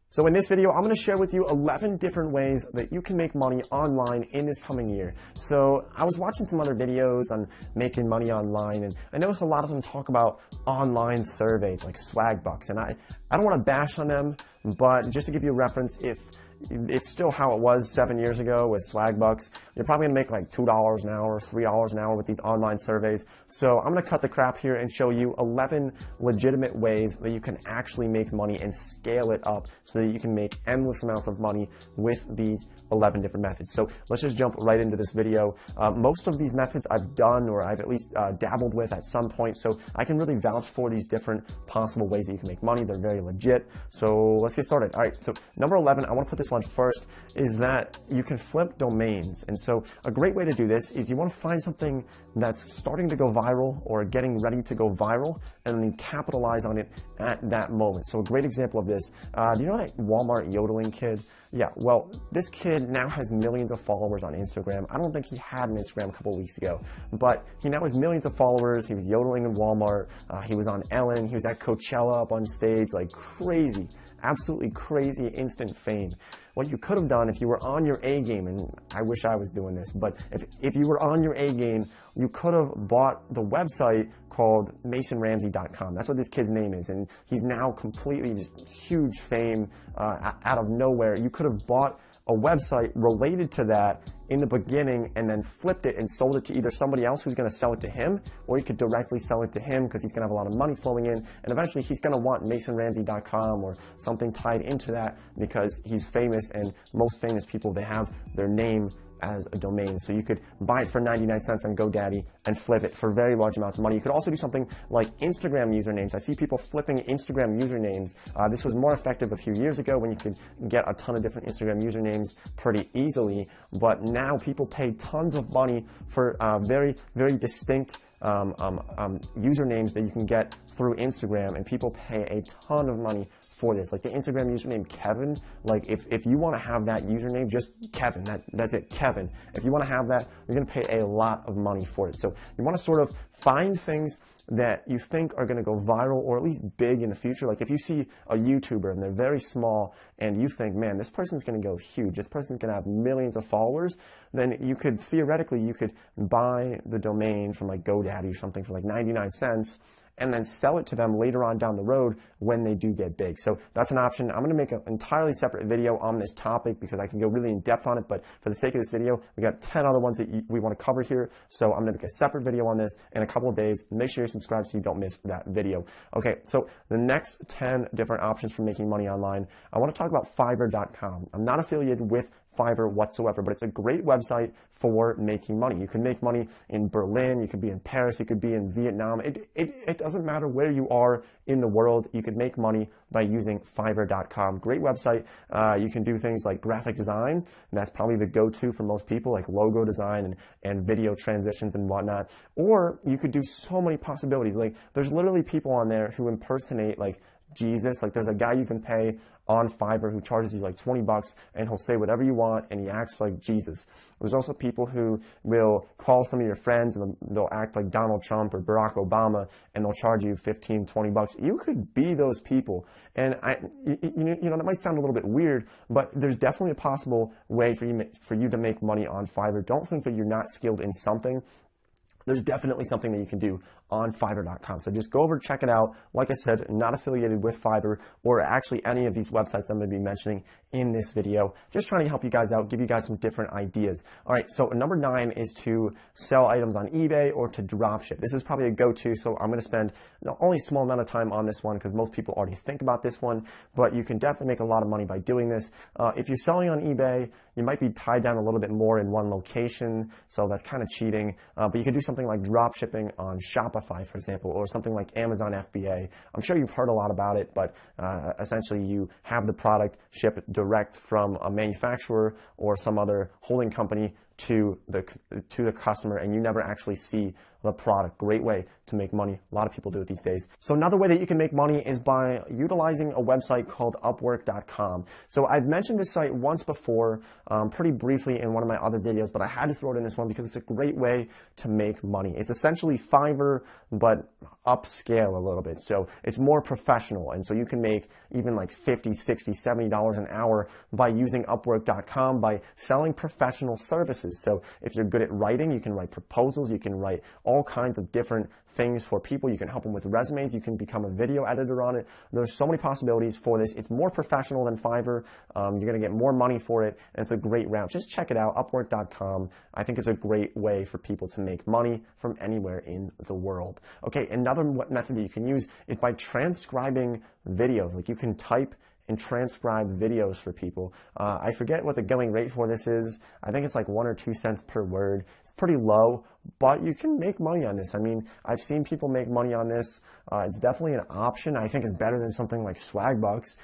So in this video, I'm going to share with you 11 different ways that you can make money online in this coming year. So I was watching some other videos on making money online, and I noticed a lot of them talk about online surveys like Swagbucks, and I don't want to bash on them, but just to give you a reference, if it's still how it was 7 years ago with Swagbucks, you're probably gonna make like $2 an hour, $3 an hour with these online surveys. So I'm gonna cut the crap here and show you 11 legitimate ways that you can actually make money and scale it up so that you can make endless amounts of money with these 11 different methods. So let's just jump right into this video. Most of these methods I've done, or I've at least dabbled with at some point, so I can really vouch for these different possible ways that you can make money. They're very legit. So let's get started. All right, so number 11, I wanna put this one first, is that you can flip domains. And so a great way to do this is you want to find something that's starting to go viral or getting ready to go viral, and then you capitalize on it at that moment. So a great example of this, do you know that Walmart yodeling kid? Yeah, well, this kid now has millions of followers on Instagram. I don't think he had an Instagram a couple of weeks ago, but he now has millions of followers. He was yodeling in Walmart. He was on Ellen. He was at Coachella up on stage, like crazy. Absolutely crazy instant fame. What you could have done if you were on your A game, and I wish I was doing this, but if you were on your A game, you could have bought the website called MasonRamsey.com. That's what this kid's name is, and he's now completely just huge fame out of nowhere. You could have bought a website related to that in the beginning and then flipped it and sold it to either somebody else who's going to sell it to him, or you could directly sell it to him because he's going to have a lot of money flowing in, and eventually he's going to want MasonRamsey.com or something tied into that because he's famous, and most famous people, they have their name as a domain. So you could buy it for 99 cents on GoDaddy and flip it for very large amounts of money. You could also do something like Instagram usernames. I see people flipping Instagram usernames. This was more effective a few years ago when you could get a ton of different Instagram usernames pretty easily, but now people pay tons of money for very, very distinct usernames that you can get through Instagram, and people pay a ton of money for this. Like the Instagram username Kevin, like if you want to have that username, just Kevin, that's it, Kevin. If you want to have that, you're going to pay a lot of money for it. So you want to sort of find things that you think are going to go viral or at least big in the future. Like if you see a YouTuber and they're very small and you think, man, this person's going to go huge, this person's going to have millions of followers, then you could theoretically, you could buy the domain from like GoDaddy or something for like 99 cents and then sell it to them later on down the road when they do get big. So that's an option. I'm going to make an entirely separate video on this topic because I can go really in depth on it, but for the sake of this video, we got 10 other ones that we want to cover here. So I'm going to make a separate video on this in a couple of days. Make sure you're subscribed so you don't miss that video. Okay, so the next 10 different options for making money online, I want to talk about Fiverr.com. I'm not affiliated with Fiverr whatsoever, but it's a great website for making money. You can make money in Berlin, you could be in Paris, you could be in Vietnam. It doesn't matter where you are in the world, you could make money by using Fiverr.com. Great website. You can do things like graphic design, and that's probably the go-to for most people, like logo design and video transitions and whatnot. Or you could do so many possibilities. Like there's literally people on there who impersonate like Jesus. Like there's a guy you can pay on Fiverr who charges you like 20 bucks and he'll say whatever you want and he acts like Jesus. There's also people who will call some of your friends and they'll act like Donald Trump or Barack Obama and they'll charge you 15, 20 bucks. You could be those people. And you know, that might sound a little bit weird, but there's definitely a possible way for you to make money on Fiverr. Don't think that you're not skilled in something. There's definitely something that you can do on Fiverr.com. So just go over, check it out. Like I said, not affiliated with Fiverr or actually any of these websites I'm going to be mentioning in this video. Just trying to help you guys out, give you guys some different ideas. All right, so number 9 is to sell items on eBay or to dropship. This is probably a go-to, so I'm going to spend only a small amount of time on this one because most people already think about this one, but you can definitely make a lot of money by doing this. If you're selling on eBay, you might be tied down a little bit more in one location, so that's kind of cheating, but you could do something like dropshipping on Shopify, for example, or something like Amazon FBA. I'm sure you've heard a lot about it, but essentially you have the product shipped direct from a manufacturer or some other holding company to the customer and you never actually see the product. Great way to make money. A lot of people do it these days. So another way that you can make money is by utilizing a website called Upwork.com. So I've mentioned this site once before, pretty briefly in one of my other videos, but I had to throw it in this one because it's a great way to make money. It's essentially Fiverr, but upscale a little bit. So it's more professional. And so you can make even like $50, $60, $70 an hour by using Upwork.com, by selling professional services. So if you're good at writing, you can write proposals, you can write all kinds of different things for people. You can help them with resumes. You can become a video editor on it. There's so many possibilities for this. It's more professional than Fiverr. You're going to get more money for it, and it's a great route. Just check it out. Upwork.com, I think, is a great way for people to make money from anywhere in the world. Okay, another method that you can use is by transcribing videos. Like you can type and transcribe videos for people. I forget what the going rate for this is. I think it's like 1 or 2 cents per word. It's pretty low, but you can make money on this. I mean, I've seen people make money on this. It's definitely an option. I think it's better than something like Swagbucks.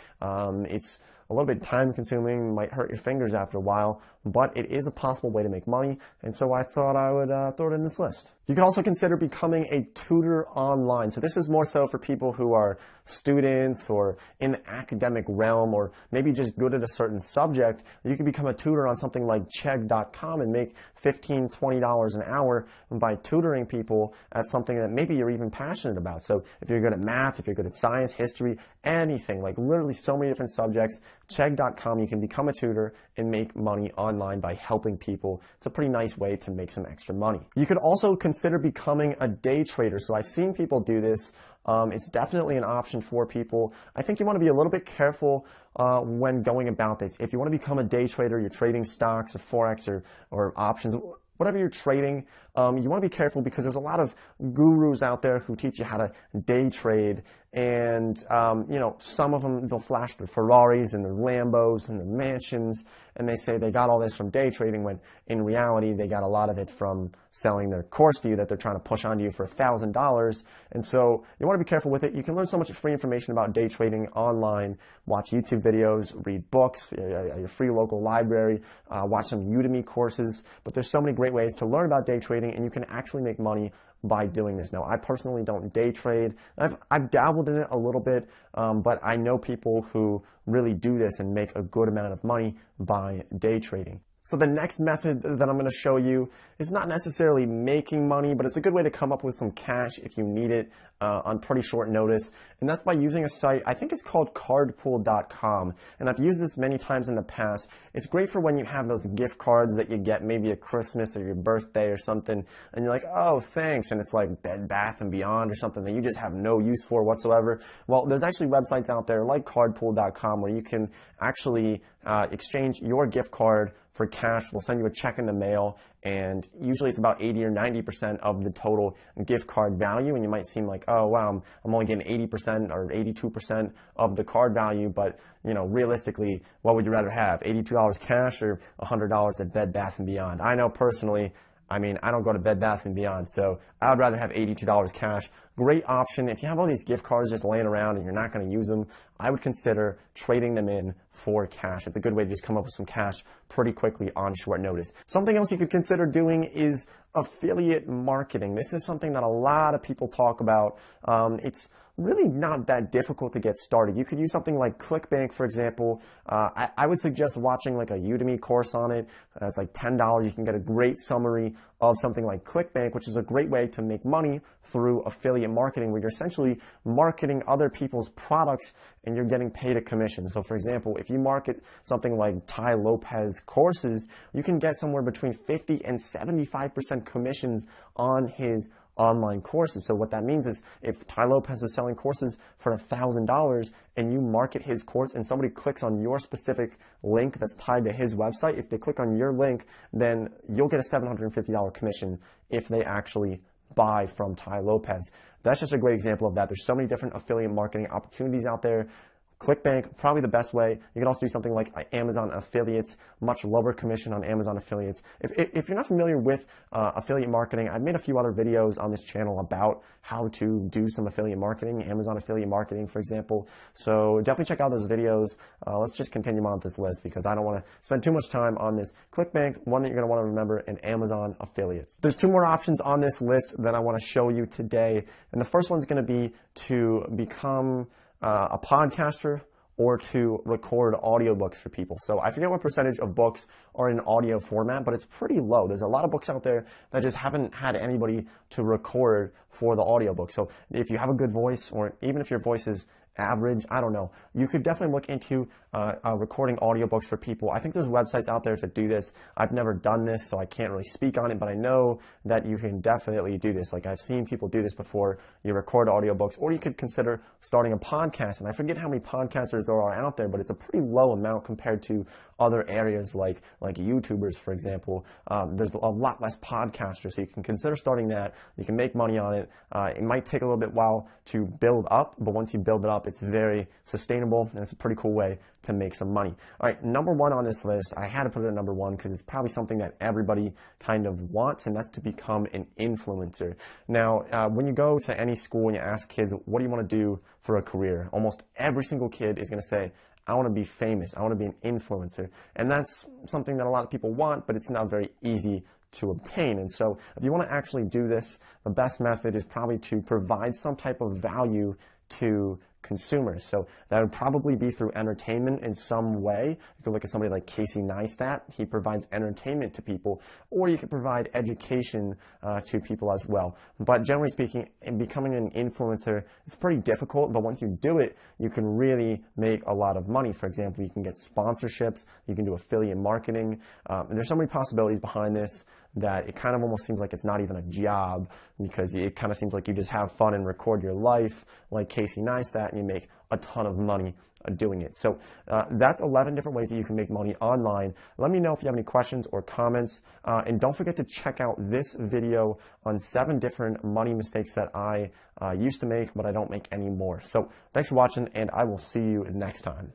It's a little bit time consuming, might hurt your fingers after a while, but it is a possible way to make money, and so I thought I would throw it in this list. You can also consider becoming a tutor online. So this is more so for people who are students or in the academic realm, or maybe just good at a certain subject. You can become a tutor on something like Chegg.com and make $15, $20 an hour by tutoring people at something that maybe you're even passionate about. So if you're good at math, if you're good at science, history, anything, like literally so many different subjects, Chegg.com, you can become a tutor and make money online by helping people. It's a pretty nice way to make some extra money. You could also consider becoming a day trader. So I've seen people do this. It's definitely an option for people. I think you want to be a little bit careful when going about this. If you want to become a day trader, you're trading stocks or Forex or options, whatever you're trading, you want to be careful because there's a lot of gurus out there who teach you how to day trade, and you know, some of them, they'll flash their Ferraris and their Lambos and their mansions, and they say they got all this from day trading, when in reality they got a lot of it from selling their course to you that they're trying to push onto you for $1,000. And so you want to be careful with it. You can learn so much free information about day trading online, watch YouTube videos, read books, your free local library, watch some Udemy courses, but there's so many great ways to learn about day trading, and you can actually make money by doing this. Now, I personally don't day trade. I've dabbled in it a little bit, but I know people who really do this and make a good amount of money by day trading. So the next method that I'm going to show you is not necessarily making money, but it's a good way to come up with some cash if you need it on pretty short notice. And that's by using a site, I think it's called cardpool.com. And I've used this many times in the past. It's great for when you have those gift cards that you get maybe at Christmas or your birthday or something, and you're like, oh, thanks. And it's like Bed Bath & Beyond or something that you just have no use for whatsoever. Well, there's actually websites out there like cardpool.com where you can actually exchange your gift card for cash. We'll send you a check in the mail, and usually it's about 80 or 90% of the total gift card value. And you might seem like, oh wow, I'm only getting 80% or 82% of the card value, but you know, realistically, what would you rather have? $82 cash or $100 at Bed Bath & Beyond? I know personally, I mean, I don't go to Bed Bath & Beyond, so I'd rather have $82 cash. Great option. If you have all these gift cards just laying around and you're not going to use them, I would consider trading them in for cash. It's a good way to just come up with some cash pretty quickly on short notice. Something else you could consider doing is affiliate marketing. This is something that a lot of people talk about. It's really not that difficult to get started. You could use something like ClickBank, for example. I would suggest watching like a Udemy course on it. It's like $10. You can get a great summary of something like ClickBank, which is a great way to make money through affiliate marketing, where you're essentially marketing other people's products and you're getting paid a commission. So for example, if you market something like Tai Lopez courses, you can get somewhere between 50 and 75% commissions on his online courses. So what that means is if Tai Lopez is selling courses for $1,000 and you market his course and somebody clicks on your specific link that's tied to his website, if they click on your link, then you'll get a $750 commission if they actually buy from Tai Lopez. That's just a great example of that. There's so many different affiliate marketing opportunities out there. ClickBank, probably the best way. You can also do something like Amazon affiliates, much lower commission on Amazon affiliates. If you're not familiar with affiliate marketing, I've made a few other videos on this channel about how to do some affiliate marketing, Amazon affiliate marketing, for example. So definitely check out those videos. Let's just continue on with this list because I don't want to spend too much time on this. ClickBank, one that you're going to want to remember, and Amazon affiliates. There's two more options on this list that I want to show you today. And the first one's going to be to become a podcaster or to record audiobooks for people. So I forget what percentage of books are in audio format, but it's pretty low. There's a lot of books out there that just haven't had anybody to record for the audiobook. So if you have a good voice, or even if your voice is average, I don't know, you could definitely look into recording audiobooks for people. I think there's websites out there to do this. I've never done this, so I can't really speak on it, but I know that you can definitely do this. Like, I've seen people do this before. You record audiobooks, or you could consider starting a podcast. And I forget how many podcasters there are out there, but it's a pretty low amount compared to other areas like YouTubers, for example. There's a lot less podcasters, so you can consider starting that. You can make money on it. It might take a little bit while to build up, but once you build it up, it's very sustainable, and it's a pretty cool way to make some money. All right, number one on this list, I had to put it at number one because it's probably something that everybody kind of wants, and that's to become an influencer. Now, when you go to any school and you ask kids, what do you want to do for a career? Almost every single kid is going to say, I want to be famous. I want to be an influencer. And that's something that a lot of people want, but it's not very easy to obtain. And so if you want to actually do this, the best method is probably to provide some type of value to consumers. So that would probably be through entertainment in some way. You could look at somebody like Casey Neistat. He provides entertainment to people, or you could provide education to people as well. But generally speaking, becoming an influencer is pretty difficult, but once you do it, you can really make a lot of money. For example, you can get sponsorships, you can do affiliate marketing, and there's so many possibilities behind this that it kind of almost seems like it's not even a job, because it kind of seems like you just have fun and record your life like Casey Neistat, and you make a ton of money doing it. So that's 11 different ways that you can make money online. Let me know if you have any questions or comments, and don't forget to check out this video on 7 different money mistakes that I used to make but I don't make anymore. So thanks for watching, and I will see you next time.